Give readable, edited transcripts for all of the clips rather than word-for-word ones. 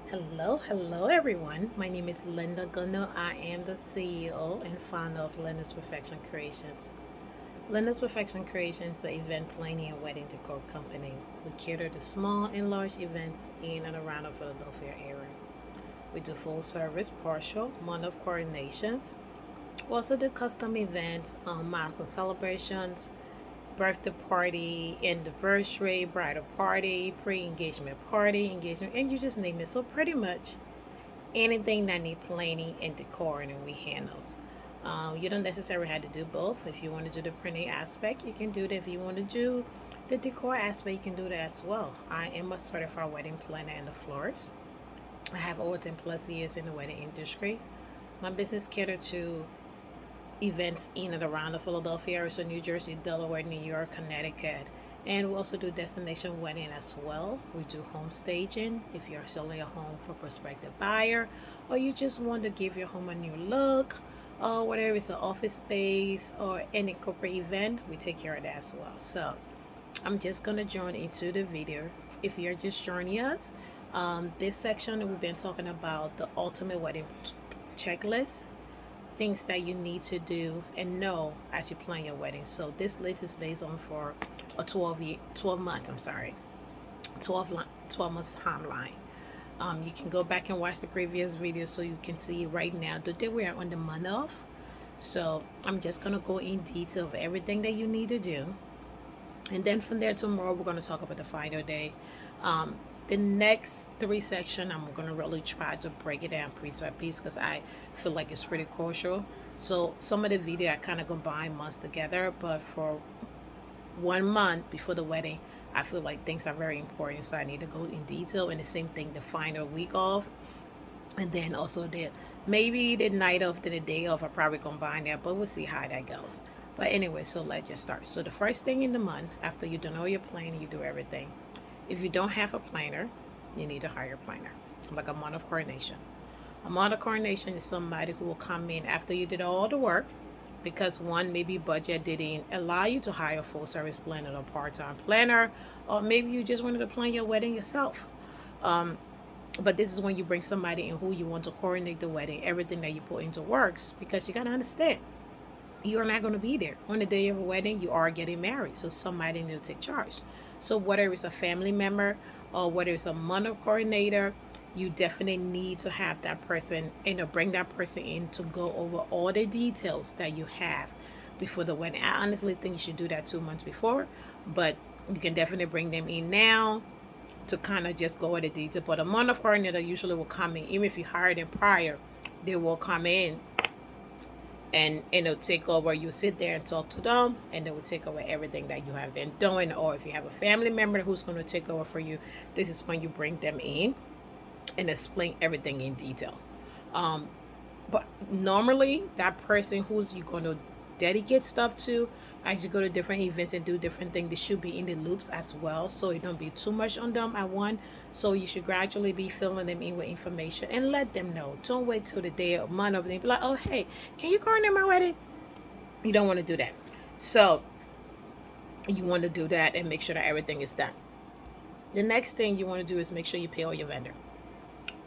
Hello everyone. My name is Linda Gunno. I am the CEO and founder of Linda's Perfection Creations. Linda's Perfection Creations is an event planning and wedding decor company. We cater to small and large events in and around the Philadelphia area. We do full service, partial, month of coordinations. We also do custom events, milestone celebrations, birthday party, anniversary, bridal party, pre-engagement party, engagement, and you just name it. So pretty much anything that need planning and decoring, and we handles. You don't necessarily have to do both. If you want to do the printing aspect, you can do that. If you want to do the decor aspect, you can do that as well. I am a certified wedding planner and a florist. I have over 10 plus years in the wedding industry. My business cater to events in and around the Philadelphia area, so New Jersey, Delaware, New York, Connecticut. And we also do destination wedding as well. We do home staging if you're selling a home for prospective buyer, or you just want to give your home a new look, or whatever it's an office space or any corporate event, we take care of that as well. So I'm just gonna join into the video. If you're just joining us, this section we've been talking about the ultimate wedding checklist, things that you need to do and know as you plan your wedding. So this list is based on for a 12 months, 12 months timeline. You can go back and watch the previous video so you can see right now the day we are on the month of. So I'm just gonna go in detail of everything that you need to do, and then from there tomorrow we're gonna talk about the final day. The next three section I'm gonna really try to break it down piece by piece because I feel like it's pretty crucial. So some of the video I kind of combine months together, but for 1 month before the wedding, I feel like things are very important, so I need to go in detail. And the same thing the final week of, and then also the maybe the night of, the day of, I probably combine that, but we'll see how that goes. But anyway, so let's just start. So the first thing in the month, after you done all your planning, you do everything. If you don't have a planner, you need to hire a planner, like a month of coordination. A month of coordination is somebody who will come in after you did all the work, because one, maybe budget didn't allow you to hire a full service planner or part-time planner, or maybe you just wanted to plan your wedding yourself. But this is when you bring somebody in who you want to coordinate the wedding, everything that you put into works, because you got to understand you're not going to be there on the day of a wedding. You are getting married, so somebody needs to take charge. So whether it's a family member or whether it's a month coordinator, you definitely need to have that person and bring that person in to go over all the details that you have before the wedding. I honestly think you should do that 2 months before, but you can definitely bring them in now to kind of just go over the detail. But a month coordinator usually will come in, even if you hire them prior, they will come in and they'll take over. You sit there and talk to them, and they will take over everything that you have been doing. Or if you have a family member who's going to take over for you, this is when you bring them in and explain everything in detail. But normally that person who's you going to dedicate stuff to, as you go to different events and do different things, they should be in the loops as well, so it don't be too much on them at one. So you should gradually be filling them in with information and let them know. Don't wait till the day or month of and be like, oh hey, can you coordinate my wedding? You don't want to do that. So you want to do that and make sure that everything is done. The next thing you want to do is make sure you pay all your vendor.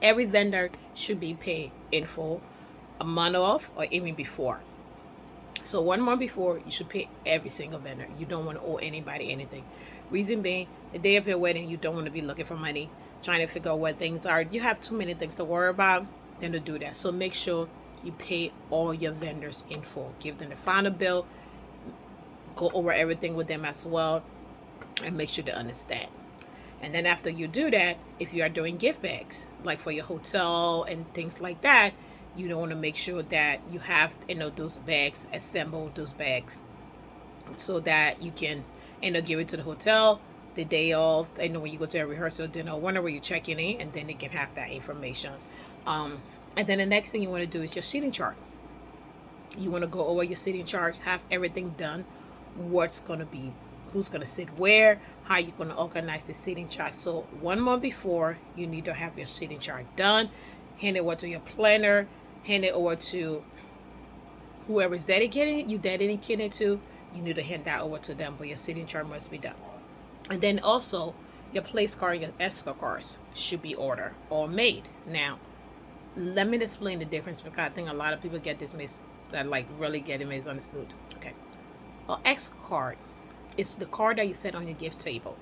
Every vendor should be paid in full, a month off or even before. So 1 month before, you should pay every single vendor. You don't want to owe anybody anything. Reason being, the day of your wedding, you don't want to be looking for money, trying to figure out what things are. You have too many things to worry about than to do that. So make sure you pay all your vendors in full. Give them the final bill. Go over everything with them as well, and make sure they understand. And then after you do that, if you are doing gift bags, like for your hotel and things like that, you don't want to make sure that you have those bags, assemble those bags so that you can give it to the hotel the day of. When you go to a rehearsal dinner, whenever you're checking in, and then they can have that information. And then the next thing you want to do is your seating chart. You want to go over your seating chart, have everything done, what's going to be, who's going to sit where, how you're going to organize the seating chart. So 1 month before, you need to have your seating chart done. Hand it over to your planner, hand it over to whoever is dedicated to. You need to hand that over to them, but your seating chart must be done. And then also your place card, your escort cards should be ordered or made. Now, let me explain the difference because I think a lot of people get this that like really get it misunderstood. Okay, an escort card is the card that you set on your gift table.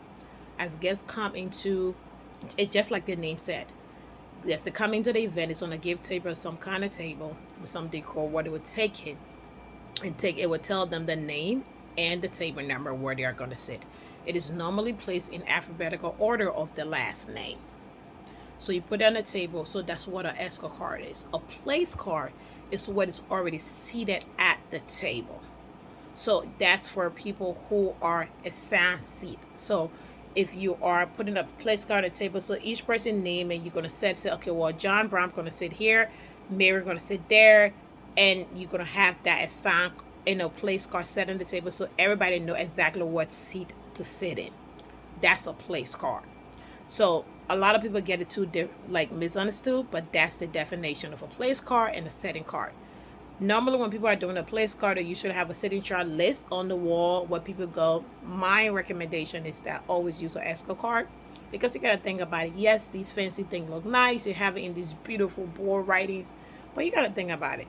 As guests come into it, just like the name said, yes, they come into the event. It's on a gift table, some kind of table with some decor. What it would take it and take it would tell them the name and the table number where they are going to sit. It is normally placed in alphabetical order of the last name. So you put it on the table. So that's what an escort card is. A place card is what is already seated at the table. So that's for people who are assigned seat. So if you are putting a place card on the table, so each person name and you're going to say, okay, well, John Brown's going to sit here, Mary going to sit there, and you're going to have that assigned place card set on the table so everybody know exactly what seat to sit in. That's a place card. So a lot of people get it too like misunderstood, but that's the definition of a place card and a setting card. Normally when people are doing a place card, you should have a sitting chart list on the wall where people go. My recommendation is that always use an escort card, because you got to think about it. Yes, these fancy things look nice, you have it in these beautiful board writings, but you got to think about it.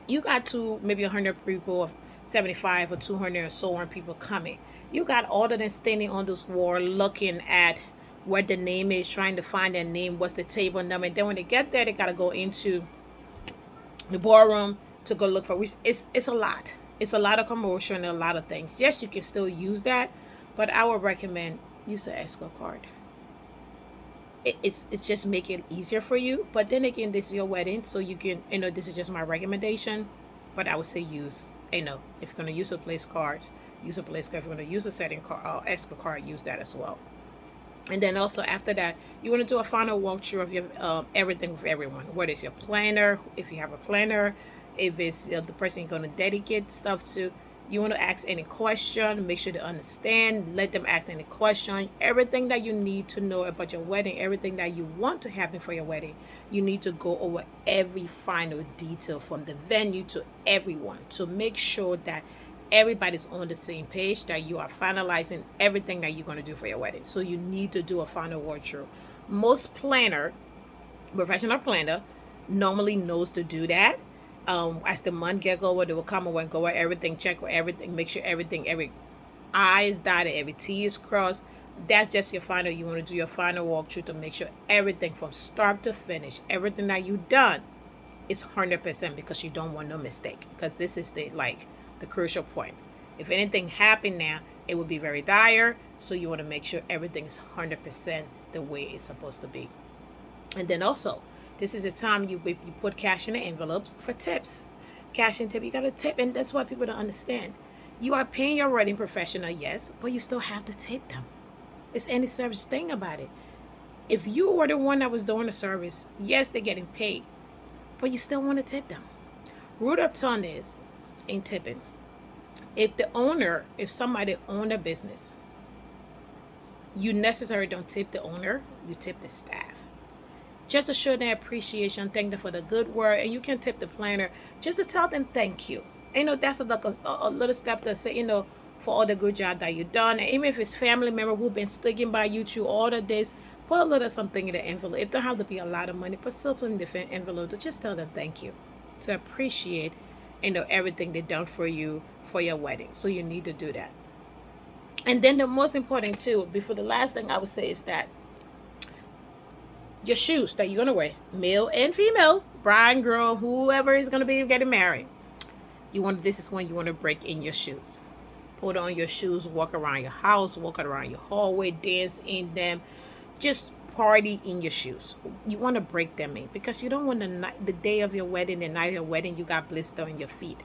You got to maybe 100 people, 75 or 200 or so on people coming. You got all of them standing on this wall looking at what the name is, trying to find their name, what's the table number. And then when they get there, they got to go into the ballroom to go look for which. It's a lot. It's a lot of commotion and a lot of things. Yes, you can still use that, but I would recommend use an escort card. It's just make it easier for you. But then again, this is your wedding, so you can, this is just my recommendation. But I would say use, if you're gonna use a place card, use a place card. If you're gonna use a setting card, escort card, use that as well. And then also after that, you want to do a final walkthrough of your everything with everyone. What is your planner? If you have a planner, if it's the person you're going to dedicate stuff to, you want to ask any question. Make sure to understand. Let them ask any question. Everything that you need to know about your wedding, everything that you want to happen for your wedding, you need to go over every final detail from the venue to everyone to make sure that everybody's on the same page, that you are finalizing everything that you're going to do for your wedding. So you need to do a final walkthrough. Most professional planner normally knows to do that. As the month get over, they will come and go over everything, check with everything, make sure every I is dotted, every T is crossed. That's just your final. You want to do your final walkthrough to make sure everything from start to finish, everything that you've done is 100%, because you don't want no mistake. Because this is the crucial point. If anything happened now, it would be very dire. So you want to make sure everything is 100% the way it's supposed to be. And then also, this is the time you put cash in the envelopes for tips. Cash and tip, you got to tip, and that's what people don't understand. You are paying your wedding professional, yes, but you still have to tip them. It's any service thing about it. If you were the one that was doing the service, yes, they're getting paid, but you still want to tip them. Rule of thumb is in tipping, if somebody owned a business, you necessarily don't tip the owner, you tip the staff. Just to show their appreciation, thank them for the good work, and you can tip the planner just to tell them thank you. That's a little step to say, for all the good job that you've done. And even if it's family member who've been sticking by you through all of this, put a little something in the envelope. It don't have to be a lot of money, but something in the envelope to just tell them thank you, to appreciate everything they've done for you for your wedding. So you need to do that. And then the most important too, before the last thing I would say is that your shoes that you're gonna wear, male and female, bride and groom, whoever is gonna be getting married, this is when you want to break in your shoes. Put on your shoes, walk around your house, walk around your hallway, dance in them, just party in your shoes. You want to break them in, because you don't want the day of your wedding, the night of your wedding, you got blister on your feet.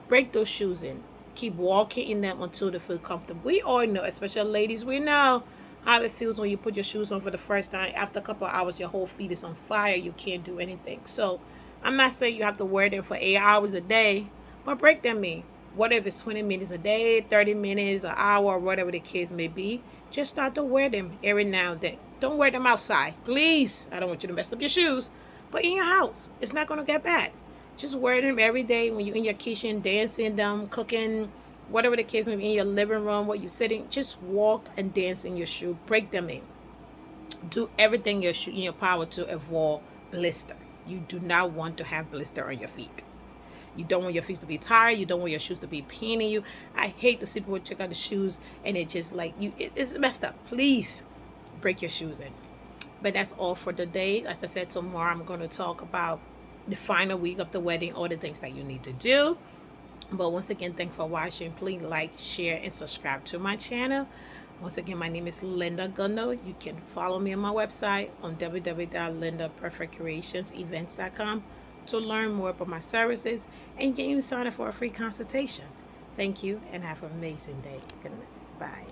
Break those shoes in. Keep walking in them until they feel comfortable. We all know, especially ladies, we know how it feels when you put your shoes on for the first time. After a couple of hours, your whole feet is on fire. You can't do anything. So I'm not saying you have to wear them for 8 hours a day, but break them in. What if it's 20 minutes a day, 30 minutes, an hour, or whatever the case may be. Just start to wear them every now and then. Don't wear them outside, please. I don't want you to mess up your shoes. But in your house, it's not going to get bad. Just wear them every day when you're in your kitchen, dancing them, cooking, whatever the case may be, in your living room where you're sitting, just walk and dance in your shoe. Break them in. Do everything in your power to avoid blister. You do not want to have blister on your feet. You don't want your feet to be tired. You don't want your shoes to be paining you. I hate to see people check out the shoes and it just like it's messed up. Please break your shoes in. But that's all for today. As I said, tomorrow I'm going to talk about the final week of the wedding, all the things that you need to do. But once again, thanks for watching. Please like, share, and subscribe to my channel. Once again, my name is Linda Gunno. You can follow me on my website on www.lyndaperfect.creationsevents.com to learn more about my services and get you sign up for a free consultation. Thank you and have an amazing day. Good night. Bye.